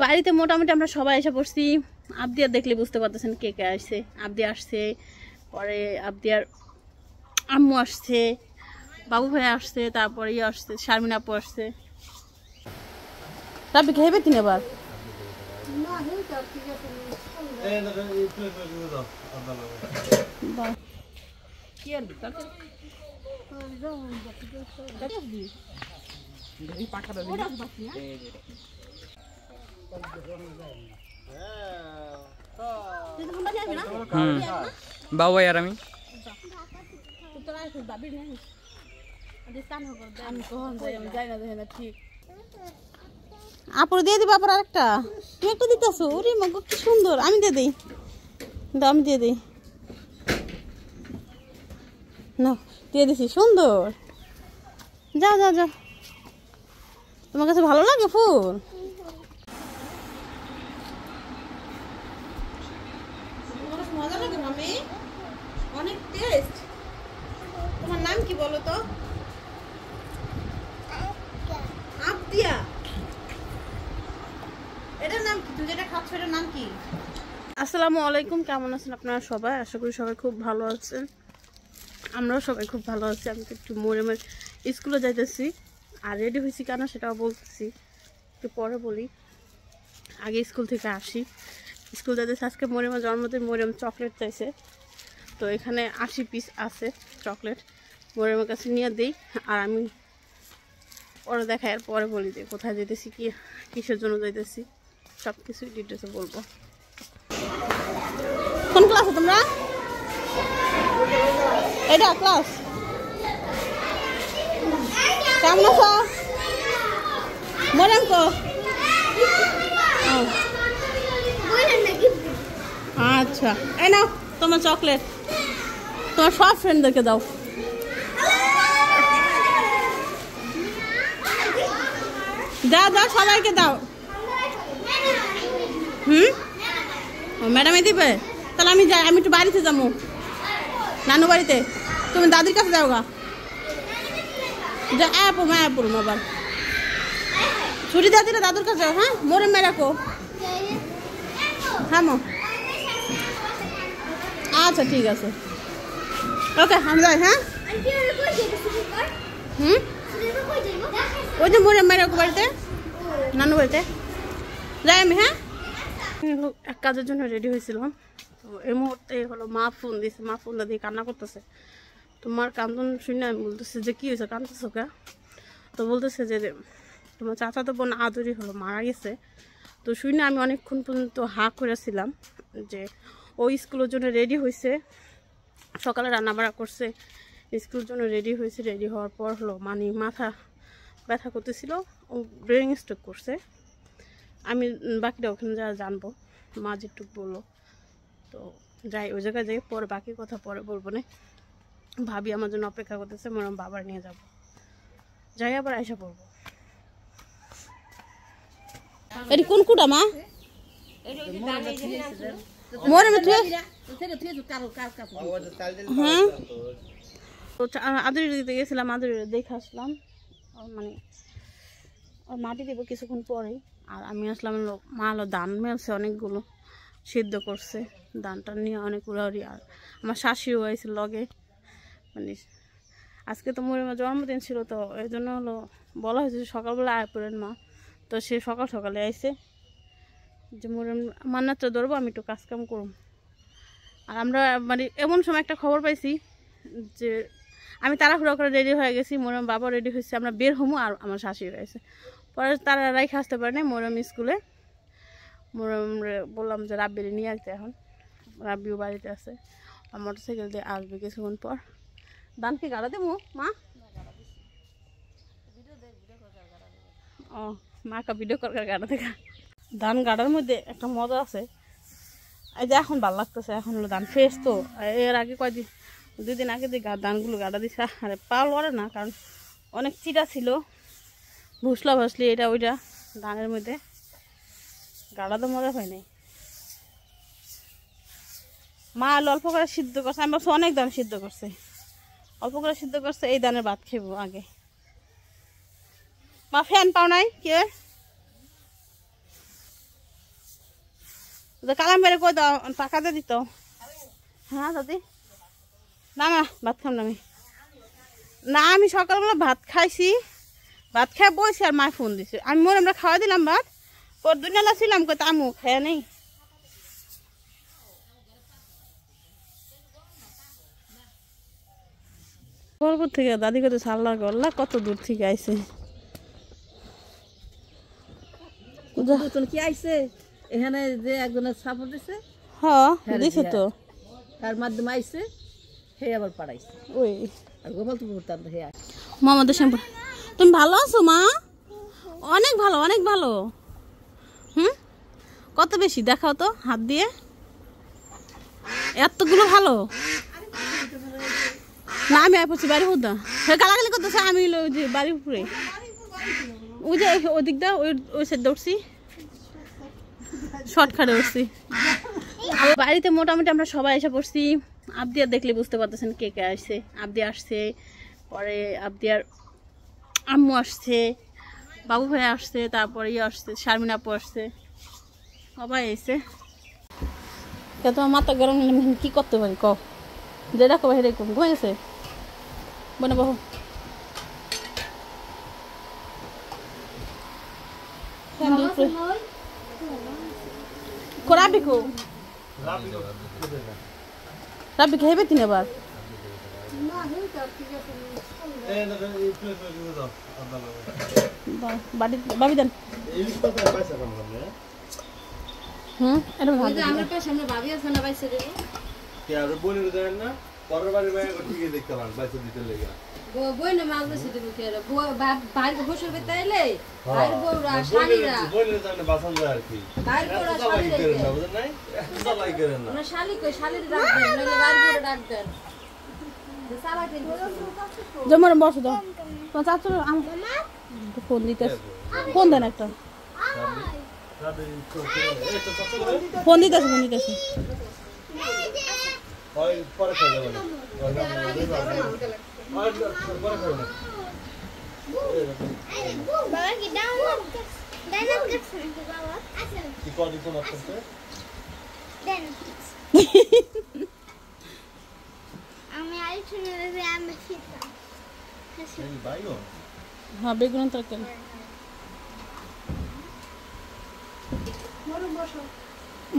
বাড়িতে মোটামুটি আমরা সবাই এসে পড়ছি। আবদিয়ার দেখলে বুঝতে পারতেছেন কে কে আসছে। আবদিয়া আসছে, পরে আবদিয়ার আম্মু আসছে, বাবু ভাই আসছে, তারপরে ইয়ে আসছে, শারমিন আপু আসছে। রাব্বি খাইবে তিনি আবার বাবু আর আমি আপুর দিয়ে দিবা আবার আরেকটা। তুমি একটা দিতেছো, ওরে মা কি সুন্দর। আমি দিয়ে দিই, আমি দিয়ে দিই না, দিয়ে দিছি, সুন্দর। যাও যাও যাও, তোমার কাছে ভালো লাগে ফুল? মজা লাগে মামি, অনেক টেস্ট। তোমার নাম কি বলো তো? আবদিয়া। এটার নাম কি? তুমি যেটা খাচ্ছ এটার নাম কি? আসসালামু আলাইকুম, কেমন আছেন আপনারা সবাই? আশা করি সবাই খুব ভালো আছেন। আমরাও সবাই খুব ভালো আছি। আমি তো একটু মরিয়মের স্কুলে যাইতেছি, আর রেডি হয়েছি কেন সেটাও বলতেছি, একটু পরে বলি। আগে স্কুল থেকে আসি, স্কুল যাইতেছি। আজকে মরিয়মের জন্মদিন, মরিয়ম চকলেট চাইছে, তো এখানে 80 পিস আছে চকলেট। মরিয়মের কাছে নিয়ে দিই, আর আমি পরে দেখাই, আর পরে বলি যে কোথায় যেতেছি, কি কিসের জন্য যাইতেছি, সব কিছুই ডিটেলসে বলবো। কোন ক্লাসে তোমরা? এটা ক্লাস। কেমন আছো? মরিয়ম কো? আচ্ছা, এই নাও তোমার চকলেট, তোমার সব ফ্রেন্ডদেরকে দাও। দাও দাও, সবাইকে দাও। ম্যাডামে দিবে? তাহলে আমি যাই, আমি একটু বাড়িতে যাবো, নানু বাড়িতে। তুমি দাদির কাছে যাও গা, যা পড়ুন আবার। ছুটি দাদিরা দাদুর কাছে যাও। হ্যাঁ, মোরে মেরাকো। হ্যাঁ মো, আচ্ছা ঠিক আছে, ওকে আমি যাই। হ্যাঁ ওই যে মোরে মেরাকো বাড়িতে, নানু বাড়িতে যাই আমি। হ্যাঁ, এক কাজের জন্য রেডি হয়েছিলাম, তো এই মুহূর্তে হলো মা ফোন দিয়েছে। মা ফোন দিয়ে কান্না করতেছে। তোমার কান্দন শুনে আমি বলতেছে যে কী হয়েছে, কান্দতেছো কে? তো বলতেছে যে তোমার চাচাতো বোন আদরি হলো মারা গেছে। তো শুনে আমি অনেকক্ষণ পর্যন্ত হাঁ করেছিলাম যে ও স্কুলের জন্য রেডি হয়েছে, সকালে রান্নাবাড়া করছে, স্কুলের জন্য রেডি হয়েছে। রেডি হওয়ার পর হলো মানে মাথা ব্যথা করতেছিল, ও ব্রেন স্ট্রোক করছে। আমি বাকিটা ওখানে যা জানবো, মা যেটুক বললো। তো যাই, ওই জায়গায় যাই, পরে বাকি কথা পরে বলবো না। ভাবি আমার জন্য অপেক্ষা করতেছে, মনে বাবার নিয়ে যাব, যাই আবার আইসা পড়বো। এটি কোন কুটা মা? হ্যাঁ, আদুরি দিতে গেছিলাম, আদুরি দেখে আসলাম। মানে মাটি দেবো কিছুক্ষণ পরেই। আর আমি আসলাম, মা হলো ধান মেলছে, অনেকগুলো সিদ্ধ করছে, ধানটা নিয়ে অনেক উড়াউড়ি। আর আমার শাশুড়িও হয়েছে লগে, মানে আজকে তো মরিয়মের জন্মদিন ছিল, তো এই জন্য হলো বলা হয়েছে সকালবেলা আয় পড়েন মা। তো সে সকাল সকালে আইসে যে মরিয়ম মান্নাতটা ধরবো, আমি একটু কাজকাম করব। আর আমরা মানে এমন সময় একটা খবর পাইছি যে আমি তাড়াহুড়ো করে রেডি হয়ে গেছি, মরিয়ম বাবা রেডি হয়েছে, আমরা বের হবো, আর আমার শাশুড়ি রয়েছে। পরে তারা রাইখে আসতে পারে না মরিয়ম স্কুলে। মরিয়ম বললাম যে রাব্বিরে নিয়ে আসতে, এখন রাব্বিও বাড়িতে আছে, আর মোটরসাইকেল দিয়ে আসবে কিছুক্ষণ পর। ধান কি গাড়া দেবো মা? ও মা কা ভিডিও করার গাড়া দেখা। ধান গাড়ার মধ্যে একটা মজা আছে, এই যে এখন ভালো লাগতেছে, এখন হলো ধান ফ্রেশ। তো এর আগে কয়দিন, 2 দিন আগে দিয়ে ধানগুলো গাড়া দিছে, আরে পা লড়ে না, কারণ অনেক চিটা ছিল, ভুসলা ভসলি এটা ওইটা ধানের মধ্যে গাড়া তো মজা হয় নাই। মা অল্প করে সিদ্ধ করছে, আমি বলছি অনেক ধান সিদ্ধ করছে, অল্প করে সিদ্ধ করছে, এই ধানের ভাত খেবো আগে। মা ফ্যান পাও নাই কে? কালাম বেড়ে কই দাও টাকা দিয়ে দিত। হ্যাঁ দাদি না না ভাত খাম না আমি। না আমি সকালবেলা ভাত খাইছি, ভাত খাই বসি আর মায় ফোন দিছে। আমি মনে আমরা খাওয়া দিলাম ভাত, পর দুনিয়ালা ছিলাম কই আমু খায় নেই। বরপুর থেকে দাদি কত সাল্লা করলা কত দূর থেকে আইছে। কি আইছে এখানে যে একজনের সাপোর্ট দিছে। হ্যাঁ দিছে তো, তার মাধ্যমে আইছে হে আবার পাড়াইছে। ওই আর গোপাল তো করতাম হে মামাদের শ্যাম্পু। তুমি ভালো আছো মা? অনেক ভালো অনেক ভালো। কত বেশি দেখাও তো হাত দিয়ে, এতগুলো ভালো না। আমি আয় পড়ছি বাড়ি হুদা গালাগালি করতেছে। আমি যে বাড়ির উপরে ওই যে ওই দিকটা ওই সাইড উঠছি, শর্টকাটে উঠছি। আবার বাড়িতে মোটামুটি আমরা সবাই এসে পড়ছি। আবদিয়ার দেখলে বুঝতে পারতেছেন কে কে আসছে। আবদিয়া আসছে, পরে আবদিয়ার আম্মু আসছে, বাবু ভাই আসছে, তারপরে ইয়ে আসছে, শারমিন আপু আসছে, সবাই এসে। তোমার মাথা গরম কি করতে পারি ক, যেটা কবে হেরে কম ঘুমাই গেছে বনে বহু। রাবিকো রাবিকে হেবে তিন এবার বাবি দেন। জমার বসো দাও তোমার চাচু ফোন দিতেছে। ফোন দেন একটা, ফোন দিতেছে ফোন দিতেছে। হ্যাঁ বেগুন তরকারি।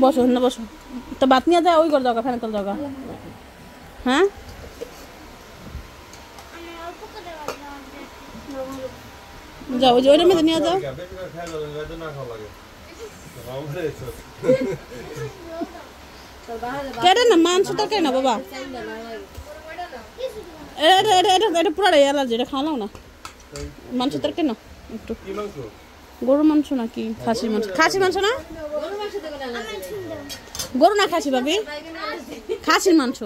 বসো না বসো তো ভাত নিয়ে যায় ওই করে দাও ফ্যান করে দাও। হ্যাঁ যাও ওই যে ওইটার মধ্যে নিয়ে যাও। কেটে না মাংস তরকারি না বাবা, এটা পুরো অ্যালার্জি, এটা খাওয়াও না। মাংস তরকারি না একটু। গরুর মাংস নাকি খাসির মাংস? খাসির মাংস না, গরু না খাসি ভাবি, খাসির মাংস।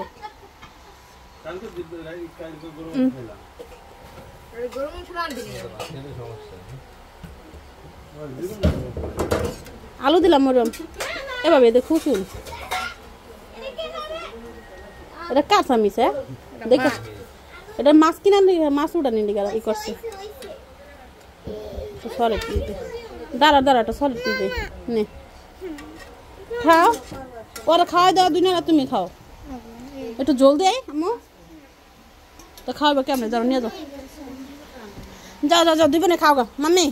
আলু দিলাম মরম এভাবে দেখো শুন। এটা কাঁচা মিস, হ্যাঁ দেখো এটা মাছ কিনা মাছ উঠানি ই করছে। সলিড দিতে দাঁড়া দাঁড়াটা সলিড দিতে নে খাও। ওরা খাওয়াই দাও দুই না, তুমি খাও একটু জলদি আম্মু তো খাওয়াবে কেমন? যাও নিয়ে যাও, যাও যাও যাও দিবে না খাও গা মাম্মি।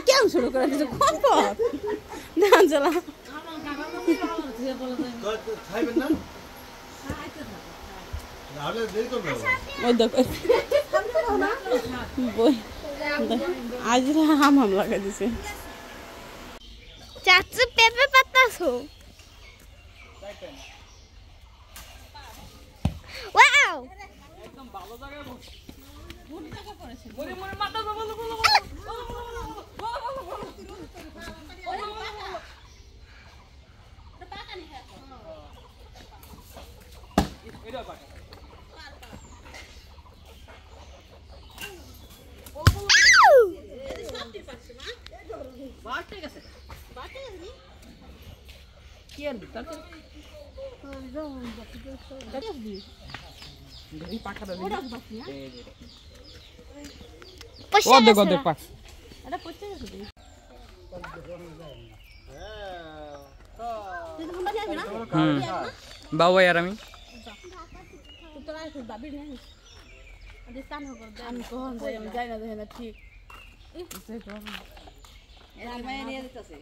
কেমন শুরু করে দিচ্ছে কম পথ ধান চালা। ওই দেখো আজ হাম হাম লাগাই দিছে। চাচু পেঁপে পাতাছো? ওয়াও একদম ভালো জায়গায় বসে গুড জায়গা করেছে। ওরে মোর মাথা বলো বলো বলো পাকানি হ্যাঁ এটা পাকা বাট ঠিক আছে বাট ঠিক আছে কি আর তাতে এই পাকাটা দিই ওটা বাকি না ও দেখো দেখ পাক এটা পড়তে গেছে যাবি না বাবা আর আমি তুই তো রাখিস ভাবি নিয়ে আসিস আজ স্নান কর দে আমি কখন যাই আমি যাই না দেখে না ঠিক মায়া নিয়ে যেতেছে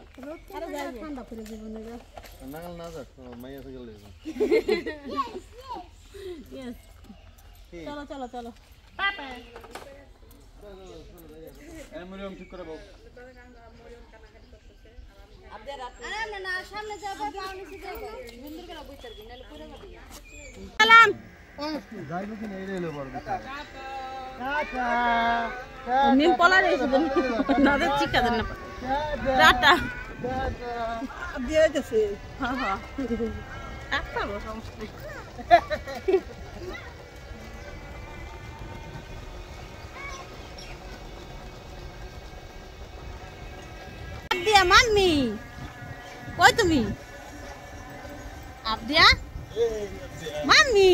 আরে যাই ঠান্ডা পড়ে জীবনে যা নাগাল না যাক মাইয়া থেকে গেলে ইয়েস চলো চলো চলো এই মরিয়ম ঠিক করে বাবু আরে আমরা না সামনে যাবো পাউনি সিধে বন্ধুর করে বইতার দিন নালে পুরো মাটি সালাম যাইবো কি না এই রেলে বড় নিম পলা রয়েছে নাদের চিকা দেন না টাটা দিয়ে গেছে হ্যাঁ হ্যাঁ একটা সমস্যা নেই আবদিয়া মাম্মি কই তুমি আবদিয়া মাম্মি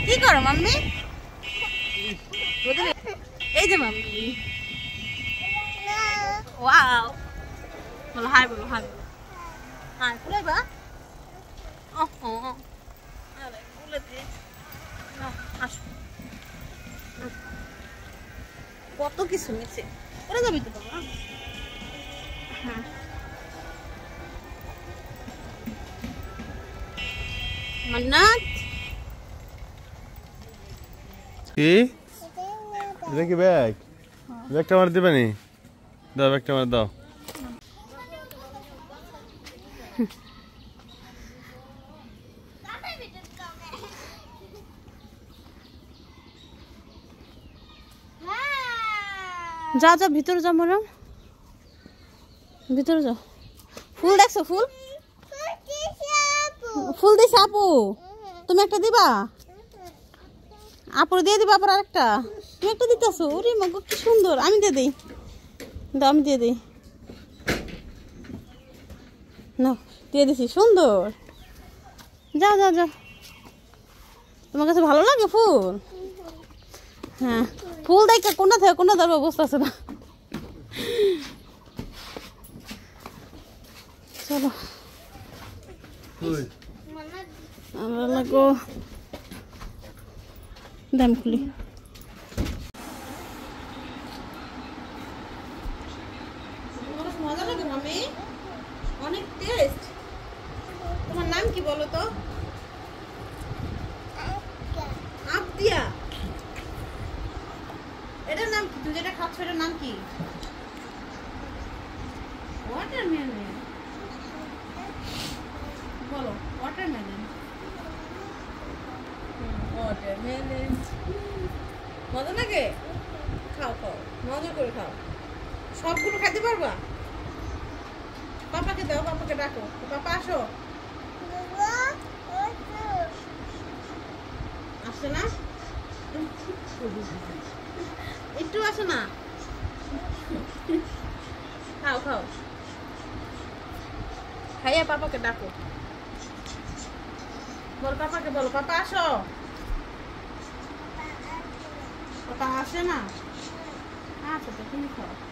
কি করো মাম্মি এই যে মাম্মি ওয়াও বলো হাই বলো হাই বলো হাই খুলে বা ওহো আরে খুলে দে আসো কত কিছু নিচে ওরে যাবি তো বাবা হ্যাঁ মান্নাত কি এটা কি ব্যাগ ব্যাগটা আমার দিবে নি দাও ব্যাগটা আমার দাও যা যা ভিতরে যা মরম ভিতরে যাও ফুল দেখছো ফুল ফুল দিছে আপু তুমি একটা দিবা আপুর দিয়ে দিবা আবার আরেকটা তুমি একটা দিতেছো ওরে মা গো কি সুন্দর আমি দিয়ে দিই দাও আমি দিয়ে দিই না দিয়ে দিছি সুন্দর যাও যাও যাও তোমার কাছে ভালো লাগে ফুল হ্যাঁ ফুল দেখা কোনটা থেকে কোনটা ধরবো বুঝতেছে না চলো আমরা লাগো দাম খুলি মজা লাগে মামি অনেক টেস্ট তোমার নাম কি বলো তো আবদিয়া এটার নাম কি তুমি যেটা খাচ্ছ এটার নাম কি ওয়াটারমেলন বলো ওয়াটারমেলন ওয়াটারমেলন মজা লাগে খাও খাও মজা করে খাও সবগুলো খেতে পারবা পাপাকে দাও পাপাকে ডাকো পাপা আসো আসছে না একটু আসো না খাও খাও খাইয়া পাপাকে ডাকো বল পাপাকে বলো পাপা আসো পাপা আসে না আচ্ছা তো তুমি খাও